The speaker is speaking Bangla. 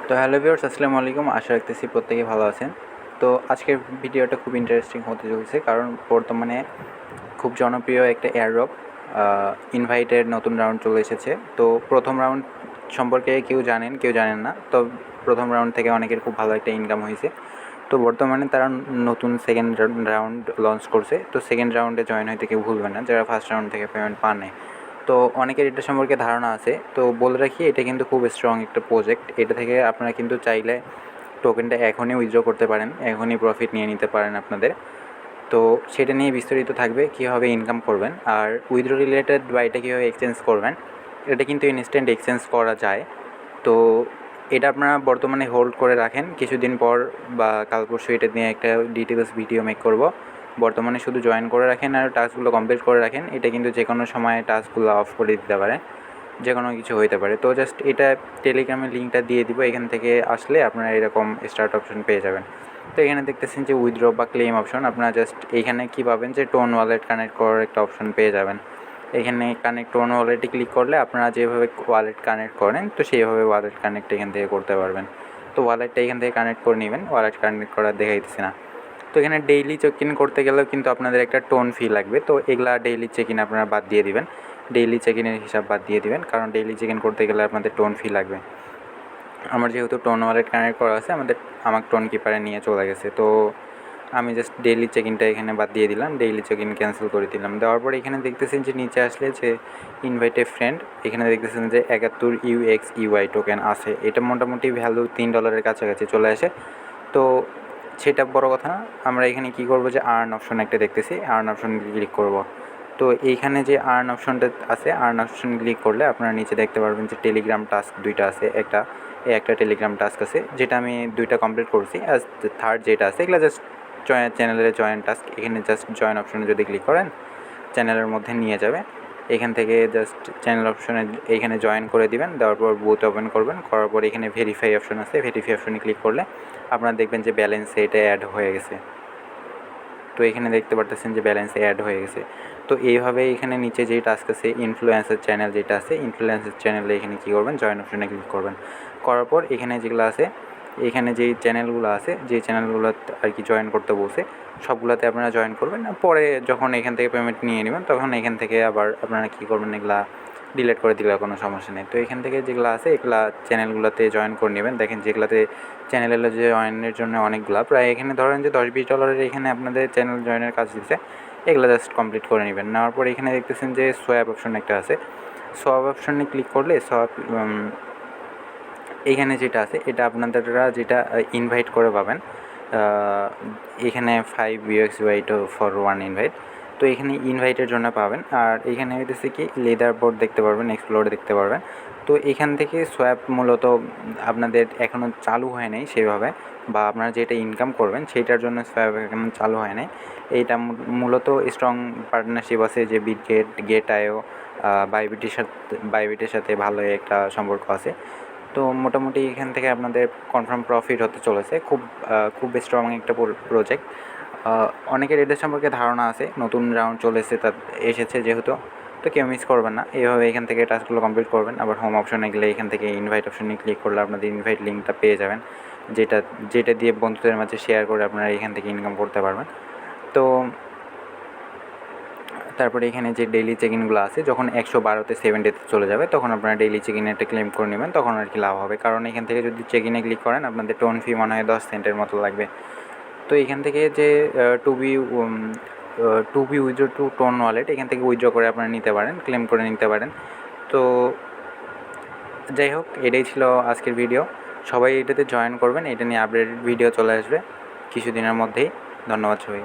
তো হ্যালো ভিউয়ার্স, আসসালামু আলাইকুম। আশা রাখতেছি প্রত্যেকেই ভালো আছেন। তো আজকের ভিডিওটা খুব ইন্টারেস্টিং হতে চলছে, কারণ বর্তমানে খুব জনপ্রিয় একটা এয়ারড্রপ ইনভাইটের নতুন রাউন্ড চলে এসেছে। তো প্রথম রাউন্ড সম্পর্কে কেউ জানেন, কেউ জানেন না। তো প্রথম রাউন্ড থেকে অনেকের খুব ভালো একটা ইনকাম হয়েছে। তো বর্তমানে তারা নতুন সেকেন্ড রাউন্ড লঞ্চ করছে। তো সেকেন্ড রাউন্ডে জয়েন হইতে কেউ ভুলবেন না, যারা ফার্স্ট রাউন্ড থেকে পেমেন্ট পান নাই। তো অনেকের এটা সম্পর্কে ধারণা আছে। তো বলে রাখি, এটা কিন্তু খুব স্ট্রং একটা প্রজেক্ট। এটা থেকে আপনারা কিন্তু চাইলে টোকেনটা এখনই উইথড্র করতে পারেন, এখনই প্রফিট নিয়ে নিতে পারেন আপনাদের। তো সেটা নিয়ে বিস্তারিত থাকবে, কীভাবে ইনকাম করবেন আর উইথড্র রিলেটেড বা এটা কীভাবে এক্সচেঞ্জ করবেন। এটা কিন্তু ইনস্ট্যান্ট এক্সচেঞ্জ করা যায়। তো এটা আপনারা বর্তমানে হোল্ড করে রাখেন, কিছুদিন পর বা কাল পরশু এটা নিয়ে একটা ডিটেলস ভিডিও মেক করব। বর্তমানে শুধু জয়েন করে রাখেন আর টাস্কগুলো কমপ্লিট করে রাখেন। এটা কিন্তু যে কোনো সময় টাস্কগুলো অফ করে দিতে পারে, যে কোনো কিছু হইতে পারে। তো জাস্ট এটা টেলিগ্রামের লিঙ্কটা দিয়ে দিব, এখান থেকে আসলে আপনারা এরকম স্টার্ট অপশন পেয়ে যাবেন। তো এখানে দেখতেছেন যে উইথড্র বা ক্লেম অপশন। আপনারা জাস্ট এইখানে কী পাবেন যে টোন ওয়ালেট কানেক্ট করার একটা অপশন পেয়ে যাবেন। এখানে কানেক্ট টোন ওয়ালেটে ক্লিক করলে আপনারা যেভাবে ওয়ালেট কানেক্ট করেন, তো সেইভাবে ওয়ালেট কানেক্ট এখান থেকে করতে পারবেন। তো ওয়ালেটটা এখান থেকে কানেক্ট করে নেবেন, ওয়ালেট কানেক্ট করা দেখাইতেছি না। তো এখানে ডেইলি চেক ইন করতে গেলেও কিন্তু আপনাদের একটা টোন ফি লাগবে। তো এগুলা ডেইলি চেক ইন আপনারা বাদ দিয়ে দিবেন, ডেইলি চেক ইনের হিসাব বাদ দিয়ে দিবেন, কারণ ডেইলি চেক ইন করতে গেলে আপনাদের টোন ফি লাগবে। আমার যেহেতু টোন ওয়ালেট কানেক্ট করা আছে, আমার টোন কিপারে নিয়ে চলে গেছে। তো আমি জাস্ট ডেইলি চেক ইনটা এখানে বাদ দিয়ে দিলাম, ডেইলি চেক ইন ক্যান্সেল করে দিলাম। দেওয়ার পরে এখানে দেখতেছেন যে নিচে আসলে যে ইনভাইট এ ফ্রেন্ড, এখানে দেখতেছেন যে 71 UXEY টোকেন আছে। এটা মোটামুটি ভ্যালু $3 কাছাকাছি চলে আসে। তো সেটা বড় কথা না, আমরা এখানে কী করবো যে আর্ন অপশন একটা দেখতেছি, আর্ন অপশন ক্লিক করব। তো এইখানে যে আর্ন অপশনটা আছে, আর্ন অপশন ক্লিক করলে আপনারা নিচে দেখতে পারবেন যে টেলিগ্রাম টাস্ক দুইটা আছে। একটা টেলিগ্রাম টাস্ক আছে, যেটা আমি দুইটা কমপ্লিট করছি। আর থার্ড যেটা আছে, এগুলো জাস্ট চ্যানেলের জয়েন টাস্ক। এখানে জাস্ট জয়েন অপশনে যদি ক্লিক করেন, চ্যানেলের মধ্যে নিয়ে যাবে। এখান থেকে জাস্ট চ্যানেল অপশনে এইখানে জয়েন করে দিবেন, দেওয়ার পর বুথ ওপেন করবেন, করার পর এখানে ভেরিফাই অপশন আছে, ভেরিফাই অপশনে ক্লিক করলে আপনারা দেখবেন যে ব্যালেন্সে এটা অ্যাড হয়ে গেছে। তো এখানে দেখতে পারতেছেন যে ব্যালেন্সে অ্যাড হয়ে গেছে। তো এইভাবে এখানে নিচে যেই টাস্ক আছে, ইনফ্লুয়েন্সার চ্যানেল যেটা আছে, ইনফ্লুয়েন্সার চ্যানেলে এখানে কী করবেন, জয়েন অপশনে ক্লিক করবেন। করার পর এখানে যেগুলো আছে, এখানে যেই চ্যানেলগুলো আছে, যেই চ্যানেলগুলো আর কি জয়েন করতে বলছে, সবগুলোতে আপনারা জয়েন করবেন। পরে যখন এখান থেকে পেমেন্ট নিয়ে নেবেন, তখন এখান থেকে আবার আপনারা কী করবেন, এগুলা ডিলিট করে দিলে কোনো সমস্যা নেই। তো এখান থেকে যেগুলো আছে, এগুলা চ্যানেলগুলোতে জয়েন করে নেবেন। দেখেন যেগুলোতে চ্যানেলের জয়েনের জন্য অনেকগুলা, প্রায় এখানে ধরেন যে $10-20 এখানে আপনাদের চ্যানেল জয়েনের কাজ দিচ্ছে। এগুলো জাস্ট কমপ্লিট করে নেবেন। নেওয়ার পর এখানে দেখতেছেন যে সোয়াপ অপশন একটা আছে। সোয়াপ অপশনে ক্লিক করলে সোয়াপ এইখানে যেটা আছে, এটা আপনারা যেটা ইনভাইট করে পাবেন। এখানে 5 UXY ফর 1 ইনভাইট। তো এখানে ইনভাইটের জন্য পাবেন। আর এখানে হইতেছে কি লেদার বোর্ড দেখতে পারবেন, এক্সপ্লোর দেখতে পারবেন। তো এখান থেকে সোয়াপ মূলত আপনাদের এখনও চালু হয় নাই সেভাবে, বা আপনারা যেটা ইনকাম করবেন সেইটার জন্য সোয়াপ এখনও চালু হয় নাই। এইটা মূলত স্ট্রং পার্টনারশিপ আছে, যে গেট.আইও বাইবিটের সাথে ভালো একটা সম্পর্ক আছে। তো মোটামুটি এখান থেকে আপনাদের কনফার্ম প্রফিট হতে চলেছে। খুব স্ট্রং একটা প্রজেক্ট। অনেকের এদের সম্পর্কে ধারণা আছে, নতুন রাউন্ড চলে এসেছে যেহেতু। তো কেউ মিস করবেন না, এইভাবে এখান থেকে টাস্কগুলো কমপ্লিট করবেন। আবার হোম অপশনে গেলে এখান থেকে ইনভাইট অপশনে ক্লিক করলে আপনাদের ইনভাইট লিঙ্কটা পেয়ে যাবেন, যেটা দিয়ে বন্ধুদের মাঝে শেয়ার করে আপনারা এখান থেকে ইনকাম করতে পারবেন। তো তারপরে এখানে যে ডেইলি চেক ইনগুলো আছে, যখন 112তে 7 ডেতে চলে যাবে, তখন আপনারা ডেইলি চেক ইন একটা ক্লেম করে নেবেন, তখন আর কি লাভ হবে। কারণ এখান থেকে যদি চেক ইনে ক্লিক করেন, আপনাদের টোন ফি মনে হয় 10 সেন্টের মতো লাগবে। তো এখান থেকে যে to be withdraw to tone wallet, এখান থেকে উইথড্র করে আপনারা নিতে পারেন, ক্লেম করে নিতে পারেন। তো যাই হোক, এটাই ছিল আজকের ভিডিও। সবাই এটাতে জয়েন করবেন, এটা নিয়ে আপডেটেড ভিডিও চলে আসবে কিছুদিনের মধ্যেই। ধন্যবাদ সবাই।